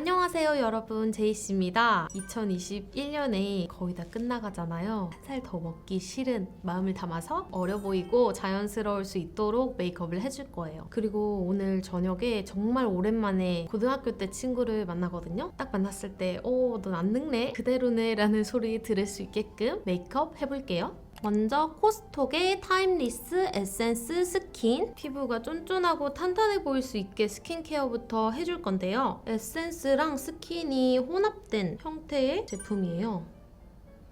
안녕하세요 여러분, 제이씨입니다. 2021년에 거의 다 끝나가잖아요. 한 살 더 먹기 싫은 마음을 담아서 어려 보이고 자연스러울 수 있도록 메이크업을 해줄 거예요. 그리고 오늘 저녁에 정말 오랜만에 고등학교 때 친구를 만나거든요. 딱 만났을 때 넌 안 늙네? 그대로네? 라는 소리 들을 수 있게끔 메이크업 해볼게요. 먼저 코스톡의 타임리스 에센스 스킨, 피부가 쫀쫀하고 탄탄해 보일 수 있게 스킨케어부터 해줄 건데요. 에센스랑 스킨이 혼합된 형태의 제품이에요.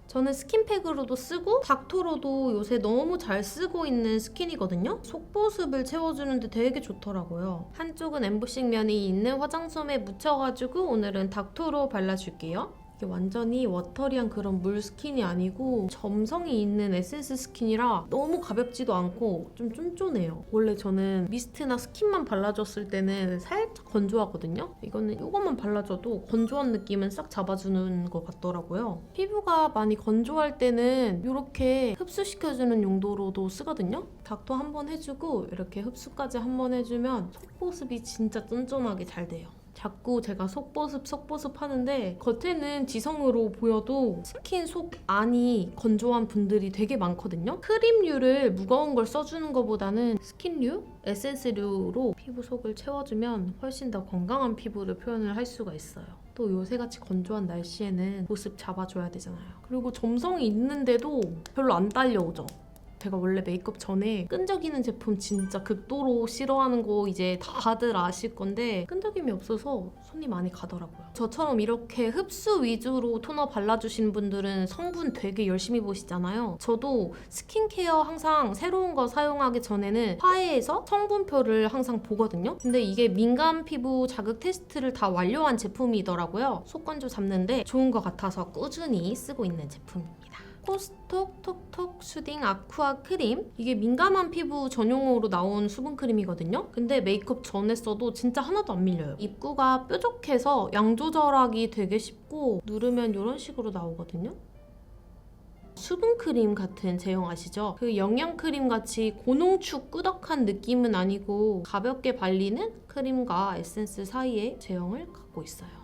저는 스킨팩으로도 쓰고 닥터로도 요새 너무 잘 쓰고 있는 스킨이거든요. 속보습을 채워주는데 되게 좋더라고요. 한쪽은 엠보싱 면이 있는 화장솜에 묻혀가지고 오늘은 닥터로 발라줄게요. 이게 완전히 워터리한 그런 물 스킨이 아니고 점성이 있는 에센스 스킨이라 너무 가볍지도 않고 좀 쫀쫀해요. 원래 저는 미스트나 스킨만 발라줬을 때는 살짝 건조하거든요. 이거는 이것만 발라줘도 건조한 느낌은 싹 잡아주는 것 같더라고요. 피부가 많이 건조할 때는 이렇게 흡수시켜주는 용도로도 쓰거든요. 닥터 한번 해주고 이렇게 흡수까지 한번 해주면 속보습이 진짜 쫀쫀하게 잘 돼요. 자꾸 제가 속보습 하는데 겉에는 지성으로 보여도 스킨 속 안이 건조한 분들이 되게 많거든요. 크림류를 무거운 걸 써주는 것보다는 스킨류, 에센스류로 피부 속을 채워주면 훨씬 더 건강한 피부를 표현을 할 수가 있어요. 또 요새같이 건조한 날씨에는 보습 잡아줘야 되잖아요. 그리고 점성이 있는데도 별로 안 딸려오죠. 제가 원래 메이크업 전에 끈적이는 제품 진짜 극도로 싫어하는 거 이제 다들 아실 건데 끈적임이 없어서 손이 많이 가더라고요. 저처럼 이렇게 흡수 위주로 토너 발라주신 분들은 성분 되게 열심히 보시잖아요. 저도 스킨케어 항상 새로운 거 사용하기 전에는 화해에서 성분표를 항상 보거든요. 근데 이게 민감 피부 자극 테스트를 다 완료한 제품이더라고요. 속건조 잡는데 좋은 것 같아서 꾸준히 쓰고 있는 제품입니다. 코스톡 톡톡 슈딩 아쿠아 크림, 이게 민감한 피부 전용으로 나온 수분 크림이거든요. 근데 메이크업 전에 써도 진짜 하나도 안 밀려요. 입구가 뾰족해서 양 조절하기 되게 쉽고 누르면 이런 식으로 나오거든요. 수분크림 같은 제형 아시죠? 그 영양크림 같이 고농축 꾸덕한 느낌은 아니고 가볍게 발리는 크림과 에센스 사이의 제형을 갖고 있어요.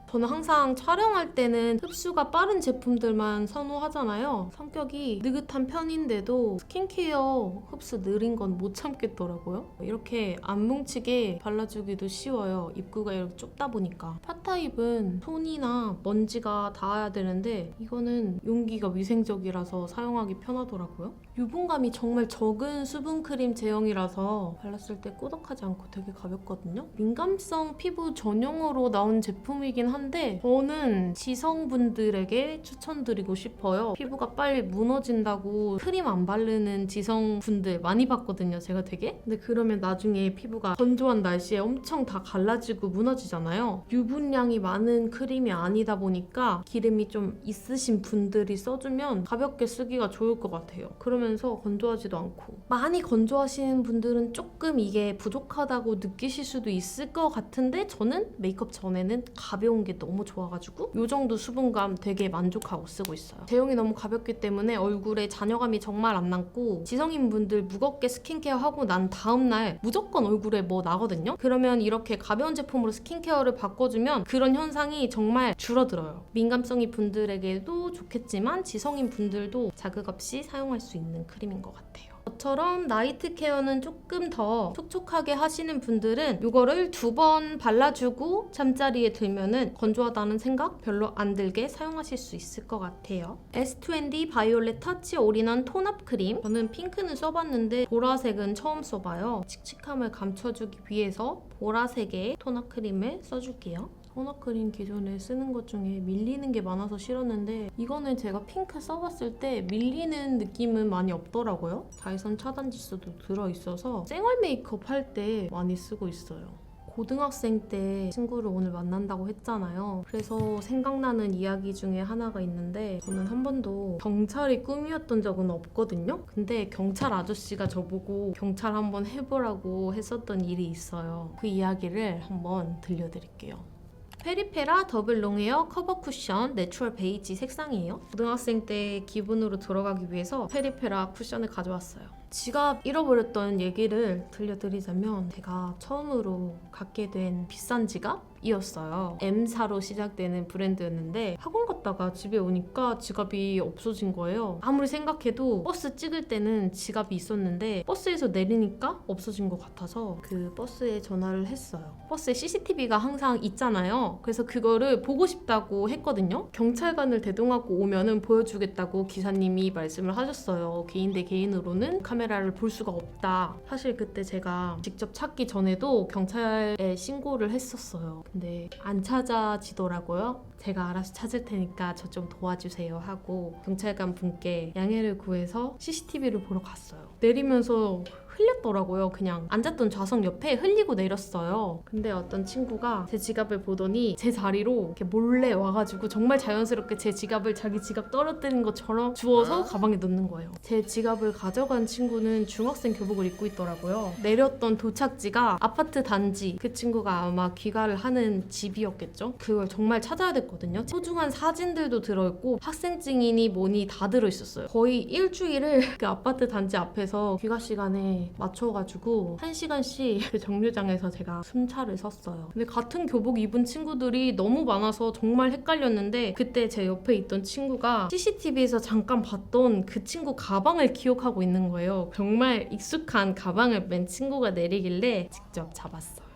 저는 항상 촬영할 때는 흡수가 빠른 제품들만 선호하잖아요. 성격이 느긋한 편인데도 스킨케어 흡수 느린 건 못 참겠더라고요. 이렇게 안 뭉치게 발라주기도 쉬워요. 입구가 이렇게 좁다 보니까. 팟타입은 손이나 먼지가 닿아야 되는데 이거는 용기가 위생적이라서 사용하기 편하더라고요. 유분감이 정말 적은 수분크림 제형이라서 발랐을 때 꾸덕하지 않고 되게 가볍거든요. 민감성 피부 전용으로 나온 제품이긴 한데 저는 지성분들에게 추천드리고 싶어요. 피부가 빨리 무너진다고 크림 안 바르는 지성분들 많이 봤거든요, 제가 되게. 근데 그러면 나중에 피부가 건조한 날씨에 엄청 다 갈라지고 무너지잖아요. 유분량이 많은 크림이 아니다 보니까 기름이 좀 있으신 분들이 써주면 가볍게 쓰기가 좋을 것 같아요. 그러면서 건조하지도 않고. 많이 건조하시는 분들은 조금 이게 부족하다고 느끼실 수도 있을 것 같은데 저는 메이크업 전에는 가벼운 게 너무 좋아가지고 이 정도 수분감 되게 만족하고 쓰고 있어요. 제형이 너무 가볍기 때문에 얼굴에 잔여감이 정말 안 남고 지성인 분들 무겁게 스킨케어 하고 난 다음날 무조건 얼굴에 뭐 나거든요? 그러면 이렇게 가벼운 제품으로 스킨케어를 바꿔주면 그런 현상이 정말 줄어들어요. 민감성이 분들에게도 좋겠지만 지성인 분들도 자극 없이 사용할 수 있는 크림인 것 같아요. 저처럼 나이트 케어는 조금 더 촉촉하게 하시는 분들은 이거를 2번 발라주고 잠자리에 들면은 건조하다는 생각 별로 안 들게 사용하실 수 있을 것 같아요. S20 바이올렛 터치 올인원 톤업 크림, 저는 핑크는 써봤는데 보라색은 처음 써봐요. 칙칙함을 감춰주기 위해서 보라색의 톤업 크림을 써줄게요. 토너 크림 기존에 쓰는 것 중에 밀리는 게 많아서 싫었는데 이거는 제가 핑크 써봤을 때 밀리는 느낌은 많이 없더라고요. 자외선 차단 지수도 들어있어서 쌩얼 메이크업 할 때 많이 쓰고 있어요. 고등학생 때 친구를 오늘 만난다고 했잖아요. 그래서 생각나는 이야기 중에 하나가 있는데 저는 한 번도 경찰이 꿈이었던 적은 없거든요. 근데 경찰 아저씨가 저보고 경찰 한번 해보라고 했었던 일이 있어요. 그 이야기를 한번 들려드릴게요. 페리페라 더블 롱웨어 커버 쿠션 내추럴 베이지 색상이에요. 고등학생 때 기분으로 들어가기 위해서 페리페라 쿠션을 가져왔어요. 지갑 잃어버렸던 얘기를 들려드리자면 제가 처음으로 갖게 된 비싼 지갑이었어요. M사로 시작되는 브랜드였는데 학원 갔다가 집에 오니까 지갑이 없어진 거예요. 아무리 생각해도 버스 찍을 때는 지갑이 있었는데 버스에서 내리니까 없어진 것 같아서 그 버스에 전화를 했어요. 버스에 CCTV가 항상 있잖아요. 그래서 그거를 보고 싶다고 했거든요. 경찰관을 대동하고 오면은 보여주겠다고 기사님이 말씀을 하셨어요. 개인 대 개인으로는 카메라를 볼 수가 없다. 사실 그때 제가 직접 찾기 전에도 경찰에 신고를 했었어요. 근데 안 찾아지더라고요. 제가 알아서 찾을 테니까 저 좀 도와주세요 하고 경찰관 분께 양해를 구해서 CCTV를 보러 갔어요. 내리면서 흘렸더라고요. 그냥 앉았던 좌석 옆에 흘리고 내렸어요. 근데 어떤 친구가 제 지갑을 보더니 제 자리로 이렇게 몰래 와가지고 정말 자연스럽게 제 지갑을 자기 지갑 떨어뜨린 것처럼 주워서 가방에 넣는 거예요. 제 지갑을 가져간 친구는 중학생 교복을 입고 있더라고요. 내렸던 도착지가 아파트 단지, 그 친구가 아마 귀가를 하는 집이었겠죠? 그걸 정말 찾아야 됐거든요. 소중한 사진들도 들어있고 학생증이니 뭐니 다 들어있었어요. 거의 일주일을 그 아파트 단지 앞에서 귀가 시간에 맞춰가지고 1시간씩 그 정류장에서 제가 순찰을 섰어요. 근데 같은 교복 입은 친구들이 너무 많아서 정말 헷갈렸는데 그때 제 옆에 있던 친구가 CCTV에서 잠깐 봤던 그 친구 가방을 기억하고 있는 거예요. 정말 익숙한 가방을 맨 친구가 내리길래 직접 잡았어요.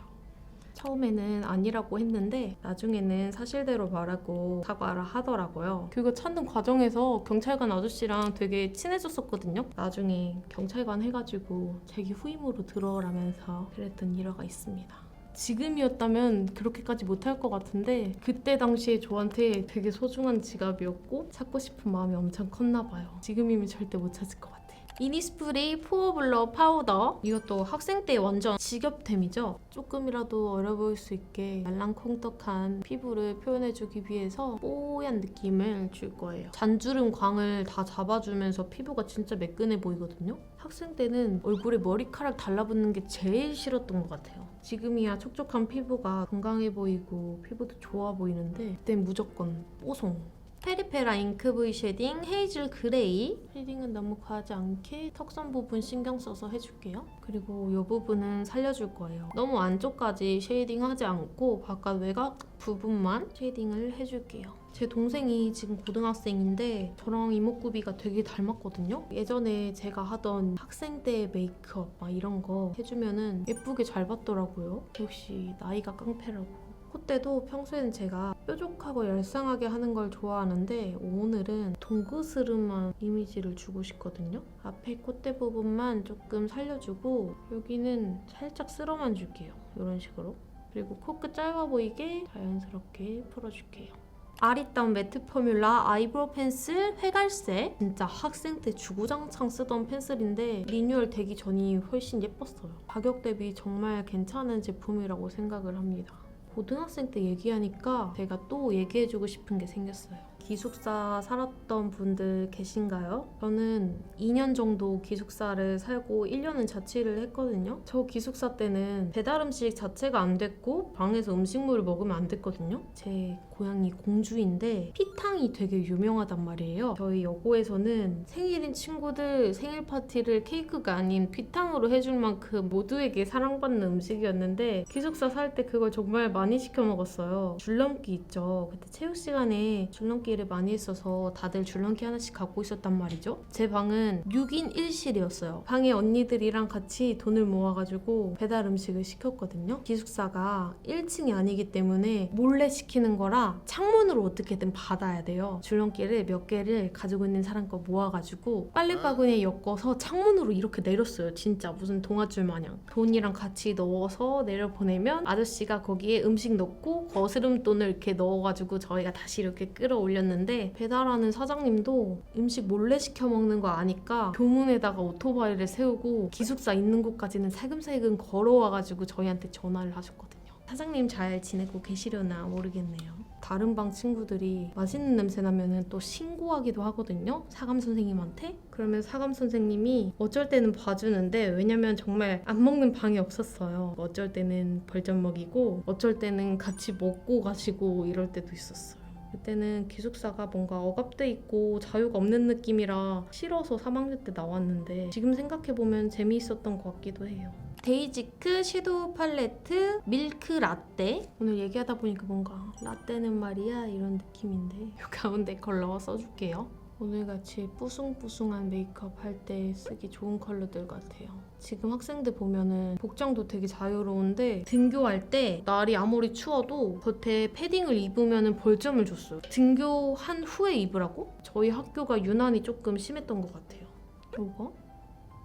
처음에는 아니라고 했는데 나중에는 사실대로 말하고 사과를 하더라고요. 그거 찾는 과정에서 경찰관 아저씨랑 되게 친해졌었거든요. 나중에 경찰관 해가지고 자기 후임으로 들어오라면서 그랬던 일화가 있습니다. 지금이었다면 그렇게까지 못할 것 같은데 그때 당시에 저한테 되게 소중한 지갑이었고 찾고 싶은 마음이 엄청 컸나 봐요. 지금이면 절대 못 찾을 것 같아요. 이니스프리 포어블러 파우더, 이것도 학생 때 완전 직업템이죠. 조금이라도 어려 보일 수 있게 말랑콩떡한 피부를 표현해주기 위해서 뽀얀 느낌을 줄 거예요. 잔주름 광을 다 잡아주면서 피부가 진짜 매끈해 보이거든요. 학생 때는 얼굴에 머리카락 달라붙는 게 제일 싫었던 것 같아요. 지금이야 촉촉한 피부가 건강해 보이고 피부도 좋아 보이는데 그땐 무조건 뽀송. 페리페라 잉크 브이 쉐딩 헤이즐 그레이. 쉐딩은 너무 과하지 않게 턱선 부분 신경 써서 해줄게요. 그리고 이 부분은 살려줄 거예요. 너무 안쪽까지 쉐이딩하지 않고 바깥 외곽 부분만 쉐이딩을 해줄게요. 제 동생이 지금 고등학생인데 저랑 이목구비가 되게 닮았거든요. 예전에 제가 하던 학생 때 메이크업 막 이런 거 해주면은 예쁘게 잘 받더라고요. 역시 나이가 깡패라고. 콧대도 평소에는 제가 뾰족하고 얄쌍하게 하는 걸 좋아하는데 오늘은 동그스름한 이미지를 주고 싶거든요. 앞에 콧대 부분만 조금 살려주고 여기는 살짝 쓸어만 줄게요. 이런 식으로. 그리고 코끝 짧아 보이게 자연스럽게 풀어줄게요. 아리따운 매트 포뮬라 아이브로우 펜슬 회갈색. 진짜 학생 때 주구장창 쓰던 펜슬인데 리뉴얼 되기 전이 훨씬 예뻤어요. 가격 대비 정말 괜찮은 제품이라고 생각을 합니다. 고등학생 때 얘기하니까 제가 또 얘기해주고 싶은 게 생겼어요. 기숙사 살았던 분들 계신가요? 저는 2년 정도 기숙사를 살고 1년은 자취를 했거든요. 저 기숙사 때는 배달 음식 자체가 안 됐고 방에서 음식물을 먹으면 안 됐거든요. 제 고향이 공주인데 피탕이 되게 유명하단 말이에요. 저희 여고에서는 생일인 친구들 생일 파티를 케이크가 아닌 피탕으로 해줄 만큼 모두에게 사랑받는 음식이었는데 기숙사 살 때 그걸 정말 많이 시켜 먹었어요. 줄넘기 있죠. 그때 체육 시간에 줄넘기를 많이 했어서 다들 줄넘기 하나씩 갖고 있었단 말이죠. 제 방은 6인 1실이었어요. 방에 언니들이랑 같이 돈을 모아가지고 배달 음식을 시켰거든요. 기숙사가 1층이 아니기 때문에 몰래 시키는 거라 창문으로 어떻게든 받아야 돼요. 줄넘기를 몇 개를 가지고 있는 사람 거 모아가지고 빨래바구니에 엮어서 창문으로 이렇게 내렸어요. 진짜 무슨 동아줄 마냥. 돈이랑 같이 넣어서 내려보내면 아저씨가 거기에 음식 넣고 거스름돈을 이렇게 넣어가지고 저희가 다시 이렇게 끌어올렸는데 배달하는 사장님도 음식 몰래 시켜 먹는 거 아니까 교문에다가 오토바이를 세우고 기숙사 있는 곳까지는 살금살금 걸어와가지고 저희한테 전화를 하셨거든요. 사장님 잘 지내고 계시려나 모르겠네요. 다른 방 친구들이 맛있는 냄새 나면은 또 신고하기도 하거든요. 사감 선생님한테. 그러면 사감 선생님이 어쩔 때는 봐주는데 왜냐면 정말 안 먹는 방이 없었어요. 어쩔 때는 벌점 먹이고 어쩔 때는 같이 먹고 가시고 이럴 때도 있었어요. 그때는 기숙사가 뭔가 억압돼 있고 자유가 없는 느낌이라 싫어서 3학년 때 나왔는데 지금 생각해보면 재미있었던 것 같기도 해요. 데이지크 섀도우 팔레트 밀크 라떼. 오늘 얘기하다 보니까 뭔가 라떼는 말이야 이런 느낌인데 이 가운데 컬러 써줄게요. 오늘같이 뿌숭뿌숭한 메이크업 할 때 쓰기 좋은 컬러들 같아요. 지금 학생들 보면은 복장도 되게 자유로운데 등교할 때 날이 아무리 추워도 겉에 패딩을 입으면은 벌점을 줬어요. 등교한 후에 입으라고? 저희 학교가 유난히 조금 심했던 것 같아요. 이거?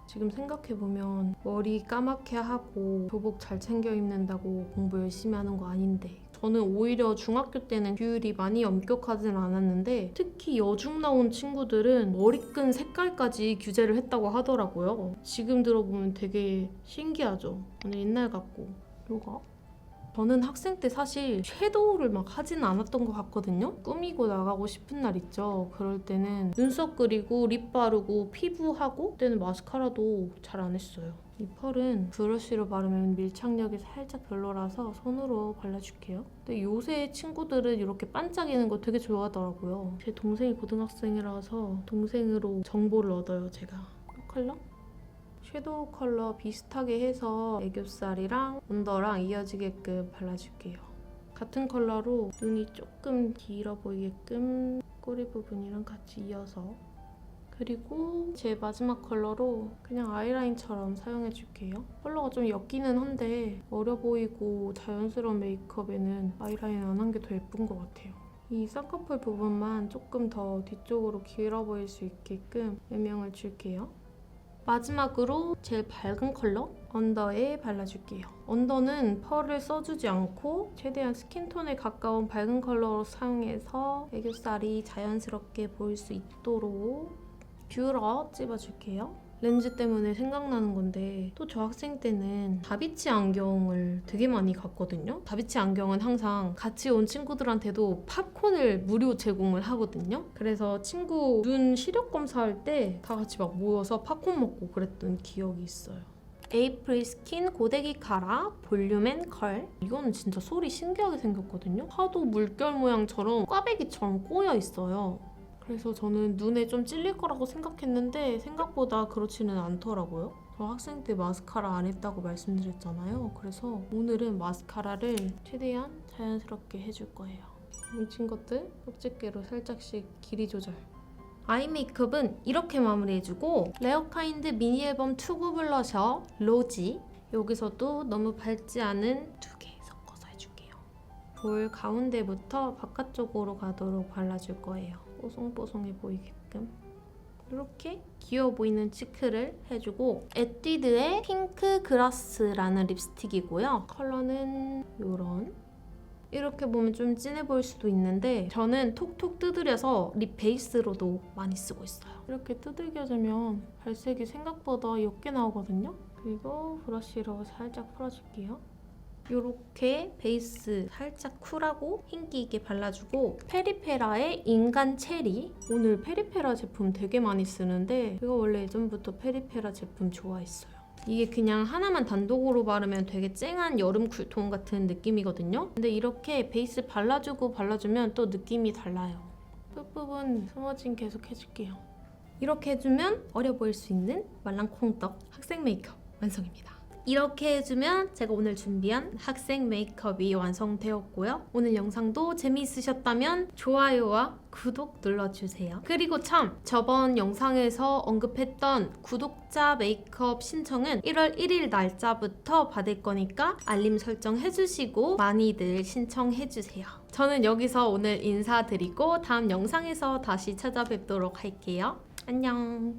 지금 생각해보면 머리 까맣게 하고 교복 잘 챙겨 입는다고 공부 열심히 하는 거 아닌데 저는 오히려 중학교 때는 규율이 많이 엄격하진 않았는데 특히 여중 나온 친구들은 머리끈 색깔까지 규제를 했다고 하더라고요. 지금 들어보면 되게 신기하죠. 완전 옛날 같고. 이거? 저는 학생 때 사실 섀도우를 막 하지는 않았던 것 같거든요. 꾸미고 나가고 싶은 날 있죠. 그럴 때는 눈썹 그리고 립 바르고 피부하고 그때는 마스카라도 잘 안 했어요. 이 펄은 브러쉬로 바르면 밀착력이 살짝 별로라서 손으로 발라줄게요. 근데 요새 친구들은 이렇게 반짝이는 거 되게 좋아하더라고요. 제 동생이 고등학생이라서 동생으로 정보를 얻어요, 제가. 이 컬러? 섀도우 컬러 비슷하게 해서 애교살이랑 언더랑 이어지게끔 발라줄게요. 같은 컬러로 눈이 조금 길어 보이게끔 꼬리 부분이랑 같이 이어서 그리고 제 마지막 컬러로 그냥 아이라인처럼 사용해줄게요. 컬러가 좀 옅기는 한데 어려 보이고 자연스러운 메이크업에는 아이라인 안 한 게 더 예쁜 것 같아요. 이 쌍꺼풀 부분만 조금 더 뒤쪽으로 길어 보일 수 있게끔 음영을 줄게요. 마지막으로 제일 밝은 컬러 언더에 발라줄게요. 언더는 펄을 써주지 않고 최대한 스킨톤에 가까운 밝은 컬러로 사용해서 애교살이 자연스럽게 보일 수 있도록 뷰러 찝어줄게요. 렌즈 때문에 생각나는 건데 또 저 학생 때는 다비치 안경을 되게 많이 갔거든요. 다비치 안경은 항상 같이 온 친구들한테도 팝콘을 무료 제공을 하거든요. 그래서 친구 눈 시력 검사할 때 다 같이 막 모여서 팝콘 먹고 그랬던 기억이 있어요. 에이프릴 스킨 고데기 카라 볼륨 앤 컬. 이거는 진짜 솔이 신기하게 생겼거든요. 파도 물결 모양처럼 꽈배기처럼 꼬여 있어요. 그래서 저는 눈에 좀 찔릴 거라고 생각했는데 생각보다 그렇지는 않더라고요. 저 학생 때 마스카라 안 했다고 말씀드렸잖아요. 그래서 오늘은 마스카라를 최대한 자연스럽게 해줄 거예요. 뭉친 것들 쪽집게로 살짝씩 길이 조절. 아이 메이크업은 이렇게 마무리해주고 레어카인드 미니 앨범 투구 블러셔 로지. 여기서도 너무 밝지 않은 2개 섞어서 해줄게요. 볼 가운데부터 바깥쪽으로 가도록 발라줄 거예요. 뽀송뽀송해 보이게끔 이렇게 귀여워 보이는 치크를 해주고 에뛰드의 핑크 그라스라는 립스틱이고요. 컬러는 요런 이렇게 보면 좀 진해 보일 수도 있는데 저는 톡톡 두드려서 립 베이스로도 많이 쓰고 있어요. 이렇게 두들겨주면 발색이 생각보다 옅게 나오거든요. 그리고 브러쉬로 살짝 풀어줄게요. 이렇게 베이스 살짝 쿨하고 흰기 있게 발라주고 페리페라의 인간 체리. 오늘 페리페라 제품 되게 많이 쓰는데 제가 원래 예전부터 페리페라 제품 좋아했어요. 이게 그냥 하나만 단독으로 바르면 되게 쨍한 여름 쿨톤 같은 느낌이거든요. 근데 이렇게 베이스 발라주고 발라주면 또 느낌이 달라요. 끝부분 스머징 계속 해줄게요. 이렇게 해주면 어려 보일 수 있는 말랑콩떡 학생 메이크업 완성입니다. 이렇게 해주면 제가 오늘 준비한 학생 메이크업이 완성되었고요. 오늘 영상도 재미있으셨다면 좋아요와 구독 눌러주세요. 그리고 참 저번 영상에서 언급했던 구독자 메이크업 신청은 1월 1일 날짜부터 받을 거니까 알림 설정 해주시고 많이들 신청해주세요. 저는 여기서 오늘 인사드리고 다음 영상에서 다시 찾아뵙도록 할게요. 안녕.